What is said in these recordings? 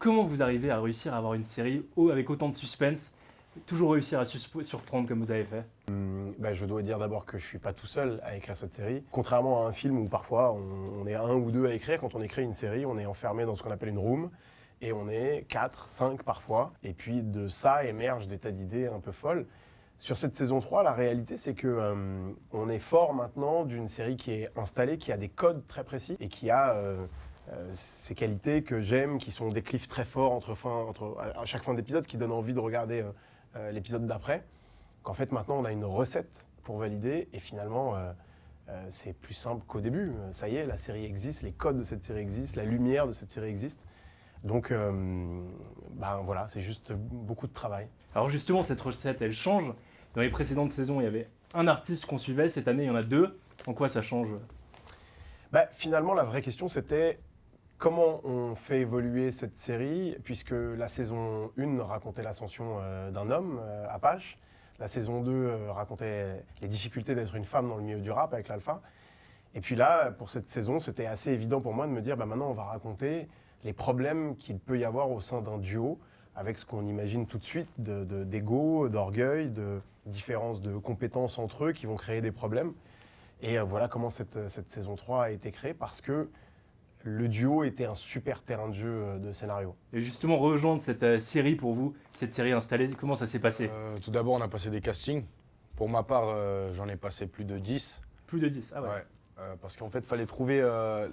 comment vous arrivez à réussir à avoir une série avec autant de suspense, toujours réussir à surprendre comme vous avez fait? Je dois dire d'abord que je ne suis pas tout seul à écrire cette série. Contrairement à un film où parfois on est un ou deux à écrire, quand on écrit une série, on est enfermé dans ce qu'on appelle une room et on est 4, 5 parfois. Et puis de ça émergent des tas d'idées un peu folles. Sur cette saison 3, la réalité c'est que on est fort maintenant d'une série qui est installée, qui a des codes très précis et qui a ces qualités que j'aime, qui sont des cliffs très forts à chaque fin d'épisode, qui donnent envie de regarder l'épisode d'après. Qu'en fait maintenant on a une recette pour valider et finalement c'est plus simple qu'au début. Ça y est, la série existe, les codes de cette série existent, la lumière de cette série existe. Donc voilà, c'est juste beaucoup de travail. Alors justement, cette recette, elle change. Dans les précédentes saisons, il y avait un artiste qu'on suivait. Cette année, il y en a deux. En quoi ça change? Finalement, la vraie question, c'était comment on fait évoluer cette série, puisque la saison 1 racontait l'ascension d'un homme, Apache. La saison 2 racontait les difficultés d'être une femme dans le milieu du rap avec l'Alpha. Et puis là, pour cette saison, c'était assez évident pour moi de me dire, maintenant, on va raconter les problèmes qu'il peut y avoir au sein d'un duo, avec ce qu'on imagine tout de suite d'ego, d'orgueil, de différences de compétences entre eux qui vont créer des problèmes. Et voilà comment cette saison 3 a été créée, parce que le duo était un super terrain de jeu de scénario. Et justement, rejoindre cette série pour vous, cette série installée, comment ça s'est passé? Tout d'abord, on a passé des castings. Pour ma part, j'en ai passé plus de 10. Plus de 10, ah ouais. Parce qu'en fait, il fallait trouver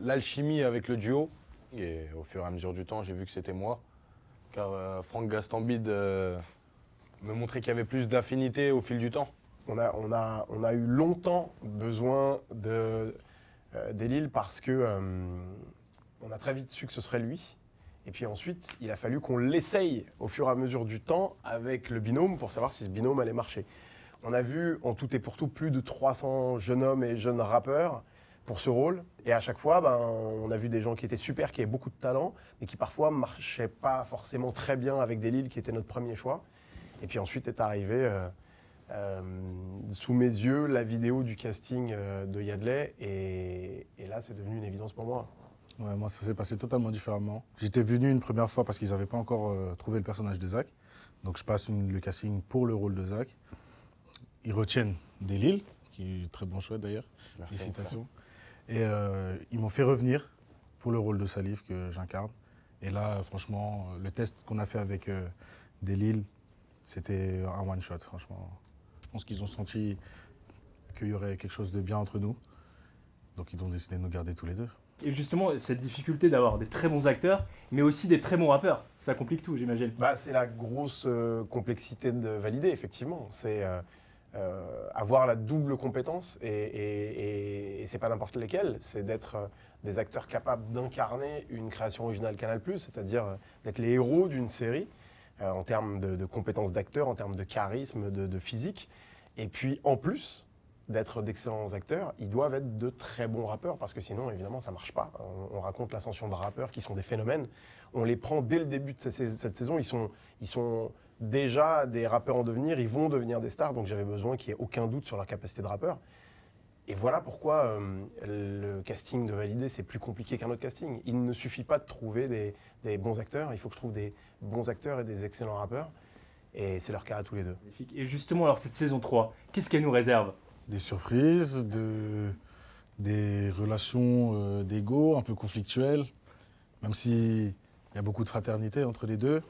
l'alchimie avec le duo. Et au fur et à mesure du temps, j'ai vu que c'était moi. Car Franck Gastambide me montrait qu'il y avait plus d'affinité au fil du temps. On a eu longtemps besoin d'Elil parce que on a très vite su que ce serait lui. Et puis ensuite, il a fallu qu'on l'essaye au fur et à mesure du temps avec le binôme pour savoir si ce binôme allait marcher. On a vu en tout et pour tout plus de 300 jeunes hommes et jeunes rappeurs pour ce rôle. Et à chaque fois, on a vu des gens qui étaient super, qui avaient beaucoup de talent, mais qui parfois ne marchaient pas forcément très bien avec Delil, qui était notre premier choix. Et puis ensuite est arrivé sous mes yeux la vidéo du casting de Yadley. Et là, c'est devenu une évidence pour moi. Ouais, moi, ça s'est passé totalement différemment. J'étais venu une première fois parce qu'ils n'avaient pas encore trouvé le personnage de Zach. Donc, je passe le casting pour le rôle de Zach. Ils retiennent Delil, qui est très bon choix d'ailleurs. Félicitations. Et ils m'ont fait revenir pour le rôle de Salif que j'incarne. Et là, franchement, le test qu'on a fait avec Delil, c'était un one-shot, franchement. Je pense qu'ils ont senti qu'il y aurait quelque chose de bien entre nous. Donc, ils ont décidé de nous garder tous les deux. Et justement, cette difficulté d'avoir des très bons acteurs, mais aussi des très bons rappeurs, ça complique tout, j'imagine. C'est la grosse complexité de valider, effectivement. C'est avoir la double compétence, et c'est pas n'importe lesquels, c'est d'être des acteurs capables d'incarner une création originale Canal+, c'est-à-dire d'être les héros d'une série, en termes de compétences d'acteurs, en termes de charisme, de physique, et puis en plus d'être d'excellents acteurs, ils doivent être de très bons rappeurs, parce que sinon, évidemment, ça marche pas. On raconte l'ascension de rappeurs qui sont des phénomènes. On les prend dès le début de cette saison. Ils sont déjà des rappeurs en devenir, ils vont devenir des stars, donc j'avais besoin qu'il n'y ait aucun doute sur leur capacité de rappeur. Et voilà pourquoi le casting de Validé, c'est plus compliqué qu'un autre casting. Il ne suffit pas de trouver des bons acteurs, il faut que je trouve des bons acteurs et des excellents rappeurs. Et c'est leur cas à tous les deux. Et justement, alors cette saison 3, qu'est-ce qu'elle nous réserve? Des surprises, des relations d'ego un peu conflictuelles, même s'il y a beaucoup de fraternité entre les deux,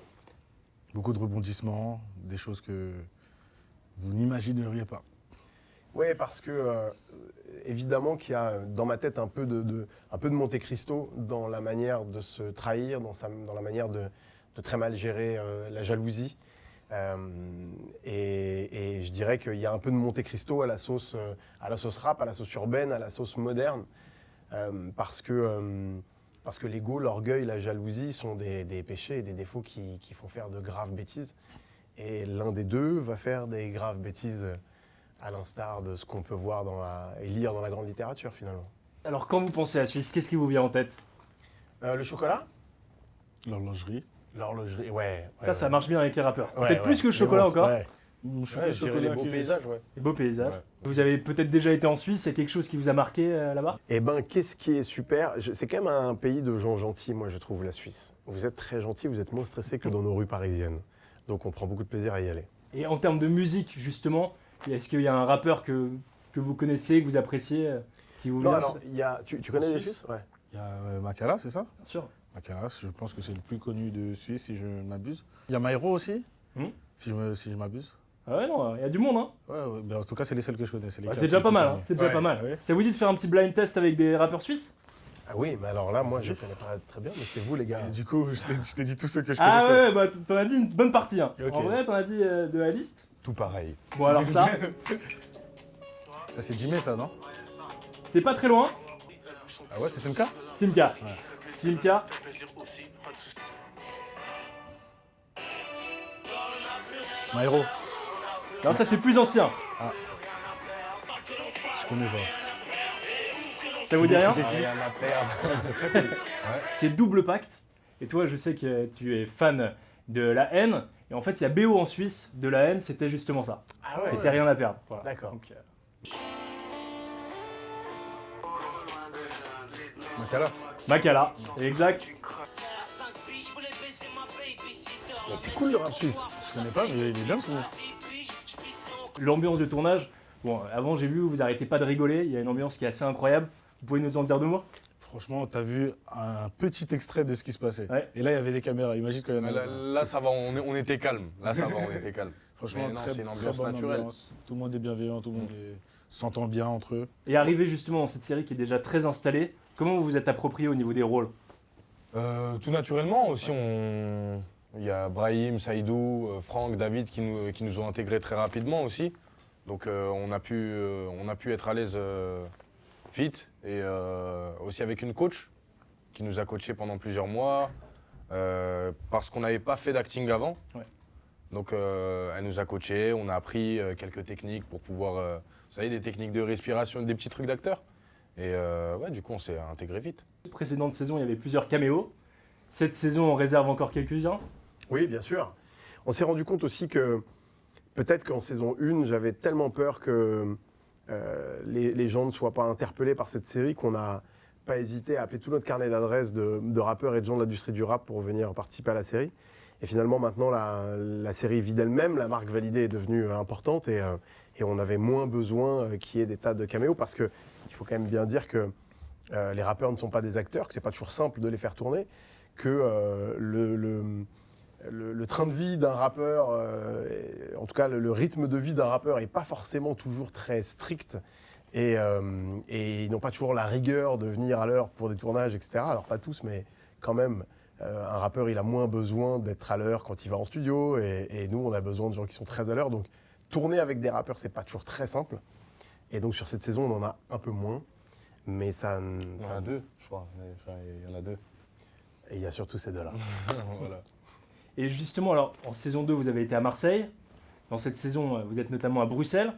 beaucoup de rebondissements, des choses que vous n'imagineriez pas. Oui, parce que évidemment qu'il y a dans ma tête un peu de Monte Cristo dans la manière de se trahir, dans la manière de très mal gérer la jalousie. Et je dirais qu'il y a un peu de Monte Cristo à la sauce rap, à la sauce urbaine, à la sauce moderne, parce que l'ego, l'orgueil, la jalousie sont des péchés et des défauts qui font faire de graves bêtises. Et l'un des deux va faire des graves bêtises, à l'instar de ce qu'on peut voir et lire dans la grande littérature finalement. Alors quand vous pensez à Suisse, qu'est-ce qui vous vient en tête? Le chocolat? L'horlogerie. L'horlogerie, ouais. Ça marche bien avec les rappeurs. Ouais, Peut-être plus que le chocolat encore. Ouais. Je suis Ouais, plus je dirais chocolat les beaux que- paysages, ouais. Les beaux paysages. Ouais. Vous avez peut-être déjà été en Suisse, c'est quelque chose qui vous a marqué là-bas? Eh ben, qu'est-ce qui est super? C'est quand même un pays de gens gentils, moi, je trouve, la Suisse. Vous êtes très gentils, vous êtes moins stressés que dans nos rues parisiennes. Donc, on prend beaucoup de plaisir à y aller. Et en termes de musique, justement, est-ce qu'il y a un rappeur que vous connaissez, que vous appréciez, qui vous Non, vient? alors, tu connais les Suisse Suisses? Ouais. Il y a Makala, c'est ça? Bien sûr. Makala, je pense que c'est le plus connu de Suisse, si je ne m'abuse. Il y a Maïro aussi, si je m'abuse. Ah ouais, non, il y a du monde, hein. Ouais, ben, en tout cas, c'est les seuls que je connais. Bah, c'est déjà pas mal, hein. C'est déjà Ouais, pas mal. ouais. Ça vous dit de faire un petit blind test avec des rappeurs suisses? Ah oui, mais alors là, moi, je connais pas très bien, mais c'est vous, les gars. Et du coup, je t'ai dit tous ceux que je Ah connaissais. ouais, bah t'en as dit une bonne partie, hein. Ok. En vrai, t'en as dit de la liste. Tout pareil. Bon, alors ça, Ça, c'est Jimmy, ça, non? c'est pas très loin. Ah ouais, c'est Simka? Simca. Simca. Maïro, Non, ça c'est plus ancien. je connais pas. Ça vous dit rien? Rien à perdre. C'est très cool. C'est Double Pacte. Et toi, je sais que tu es fan de La Haine. Et en fait, il y a BO en Suisse de La Haine, c'était justement ça. Ah ouais. C'était rien à perdre. Voilà. D'accord. Donc, Makala? Makala, exact. Mais c'est cool le rap suisse. Je connais pas, mais il est bien, ce mec. L'ambiance de tournage. Bon, avant, j'ai vu, vous arrêtez pas de rigoler. Il y a une ambiance qui est assez incroyable. Vous pouvez nous en dire deux mots? Franchement, t'as vu un petit extrait de ce qui se passait. Ouais. Et là, il y avait des caméras. Imagine quand il y en a. Là, ça va, on était calme. Là, ça va, on était calme. Franchement, Mais non, très, c'est une très ambiance bonne naturelle. ambiance. Tout le monde est bienveillant, tout le monde s'entend bien entre eux. Et arrivé justement dans cette série qui est déjà très installée, comment vous vous êtes approprié au niveau des rôles? Tout naturellement aussi, il y a Brahim, Saïdou, Franck, David qui nous ont intégrés très rapidement aussi. Donc on a pu être à l'aise fit et aussi avec une coach qui nous a coachés pendant plusieurs mois parce qu'on n'avait pas fait d'acting avant. Ouais. Donc elle nous a coachés, on a appris quelques techniques pour pouvoir, vous savez, des techniques de respiration, des petits trucs d'acteur. Et ouais, du coup on s'est intégré vite. Précédente saison, il y avait plusieurs caméos. Cette saison, on réserve encore quelques-uns. Oui, bien sûr. On s'est rendu compte aussi que peut-être qu'en saison 1, j'avais tellement peur que les gens ne soient pas interpellés par cette série qu'on n'a pas hésité à appeler tout notre carnet d'adresses de rappeurs et de gens de l'industrie du rap pour venir participer à la série. Et finalement, maintenant, la série vit d'elle-même, la marque validée est devenue importante et on avait moins besoin qu'il y ait des tas de caméos parce qu'il faut quand même bien dire que les rappeurs ne sont pas des acteurs, que c'est pas toujours simple de les faire tourner, que le train de vie d'un rappeur, en tout cas le rythme de vie d'un rappeur n'est pas forcément toujours très strict et ils n'ont pas toujours la rigueur de venir à l'heure pour des tournages, etc. Alors pas tous, mais quand même, un rappeur il a moins besoin d'être à l'heure quand il va en studio et nous on a besoin de gens qui sont très à l'heure. Donc tourner avec des rappeurs c'est pas toujours très simple. Et donc sur cette saison on en a un peu moins, mais ça... Il y en a deux, je crois. Enfin, il y en a deux. Et il y a surtout ces deux-là. Voilà. Et justement, alors, en saison 2, vous avez été à Marseille. Dans cette saison, vous êtes notamment à Bruxelles.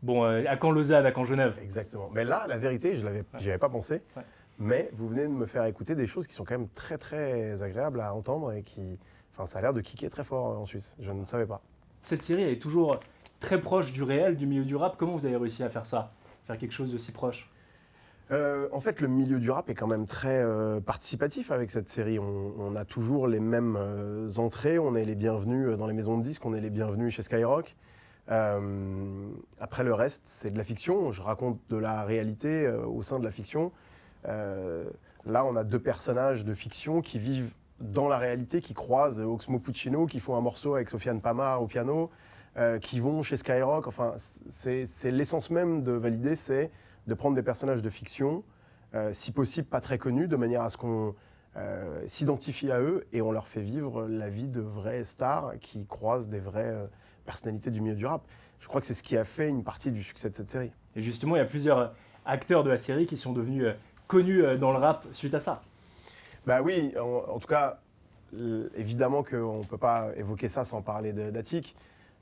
Bon, à Caen-Lausanne, à Caen-Genève. Exactement. Mais là, la vérité, j'y avais pas pensé. Ouais. Mais vous venez de me faire écouter des choses qui sont quand même très très agréables à entendre et qui, enfin, ça a l'air de kicker très fort en Suisse. Je ne savais pas. Cette série, elle est toujours très proche du réel, du milieu du rap. Comment vous avez réussi à faire ça? Faire quelque chose de si proche? En fait, le milieu du rap est quand même très participatif avec cette série. On a toujours les mêmes entrées. On est les bienvenus dans les maisons de disques. On est les bienvenus chez Skyrock. Après, le reste, c'est de la fiction. Je raconte de la réalité au sein de la fiction. Là, on a deux personnages de fiction qui vivent dans la réalité, qui croisent Oxmo Puccino, qui font un morceau avec Sofiane Pamar au piano, qui vont chez Skyrock. Enfin, c'est l'essence même de Valider, c'est de prendre des personnages de fiction, si possible pas très connus, de manière à ce qu'on s'identifie à eux et on leur fait vivre la vie de vraies stars qui croisent des vraies personnalités du milieu du rap. Je crois que c'est ce qui a fait une partie du succès de cette série. Et justement, il y a plusieurs acteurs de la série qui sont devenus connus dans le rap suite à ça. Bah oui, en tout cas, évidemment qu'on ne peut pas évoquer ça sans parler d'Attic.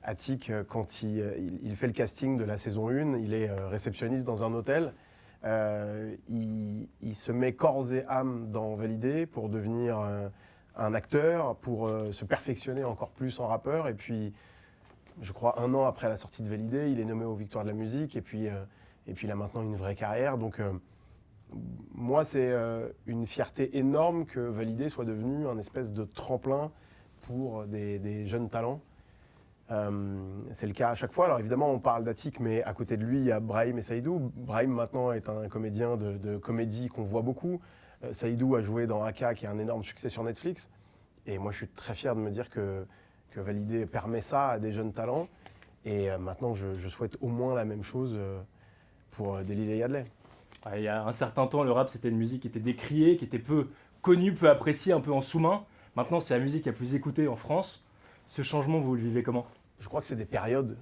Attic, quand il fait le casting de la saison 1, il est réceptionniste dans un hôtel. Il se met corps et âme dans Valider pour devenir un acteur, pour se perfectionner encore plus en rappeur. Et puis, je crois, 1 an après la sortie de Validé. Il est nommé aux Victoires de la musique et puis il a maintenant une vraie carrière. Donc moi, c'est une fierté énorme que Validé soit devenu un espèce de tremplin pour des jeunes talents. C'est le cas à chaque fois. Alors évidemment, on parle d'Atik, mais à côté de lui, il y a Brahim et Saïdou. Brahim maintenant est un comédien de comédie qu'on voit beaucoup. Saïdou a joué dans Aka, qui est un énorme succès sur Netflix. Et moi, je suis très fier de me dire que Validé permet ça à des jeunes talents. Et maintenant, je souhaite au moins la même chose pour Delil et Yadley. Ouais, il y a un certain temps, le rap, c'était une musique qui était décriée, qui était peu connue, peu appréciée, un peu en sous-main. Maintenant, c'est la musique la plus écoutée en France. Ce changement, vous le vivez comment? Je crois que c'est des périodes,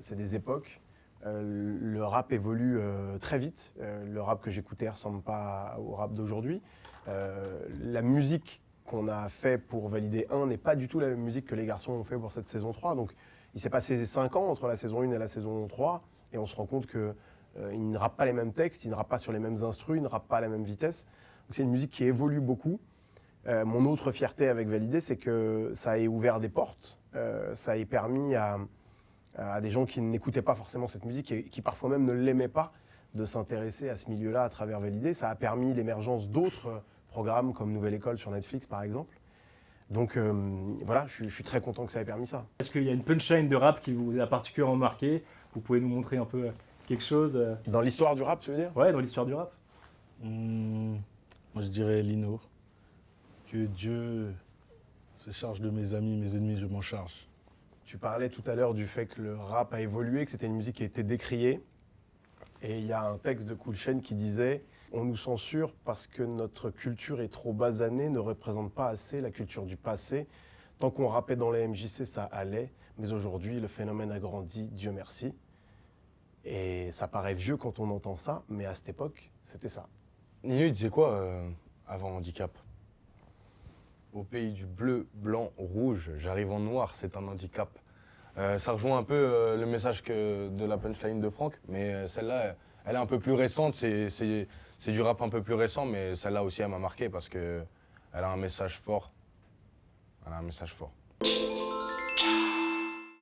c'est des époques. Le rap évolue très vite. Le rap que j'écoutais ne ressemble pas au rap d'aujourd'hui. La musique qu'on a fait pour Valider 1 n'est pas du tout la même musique que les garçons ont fait pour cette saison 3. Donc il s'est passé 5 ans entre la saison 1 et la saison 3 et on se rend compte qu'ils ne rappent pas les mêmes textes, ils ne rappent pas sur les mêmes instrus, ils ne rappent pas à la même vitesse. Donc c'est une musique qui évolue beaucoup. Mon autre fierté avec Validé, c'est que ça ait ouvert des portes, ça ait permis à des gens qui n'écoutaient pas forcément cette musique et qui parfois même ne l'aimaient pas, de s'intéresser à ce milieu-là à travers Validé. Ça a permis l'émergence d'autres programmes comme Nouvelle École sur Netflix par exemple. Donc voilà, je suis très content que ça ait permis ça. Est-ce qu'il y a une punchline de rap qui vous a particulièrement marqué? Vous pouvez nous montrer un peu quelque chose Dans l'histoire du rap, tu veux dire? Ouais, dans l'histoire du rap. Moi, je dirais Lino. Que Dieu se charge de mes amis, mes ennemis, je m'en charge. Tu parlais tout à l'heure du fait que le rap a évolué, que c'était une musique qui a été décriée. Et il y a un texte de Cool Chain qui disait « On nous censure parce que notre culture est trop basanée, ne représente pas assez la culture du passé. Tant qu'on rappait dans les MJC, ça allait. Mais aujourd'hui, le phénomène a grandi, Dieu merci. » Et ça paraît vieux quand on entend ça, mais à cette époque, c'était ça. Nino, il disait quoi avant handicap? Au pays du bleu, blanc, rouge, j'arrive en noir, c'est un handicap. Ça rejoint un peu le message de la punchline de Franck, mais celle-là, elle est un peu plus récente, c'est du rap un peu plus récent, mais celle-là aussi, elle m'a marqué parce qu'elle a un message fort. Elle a un message fort.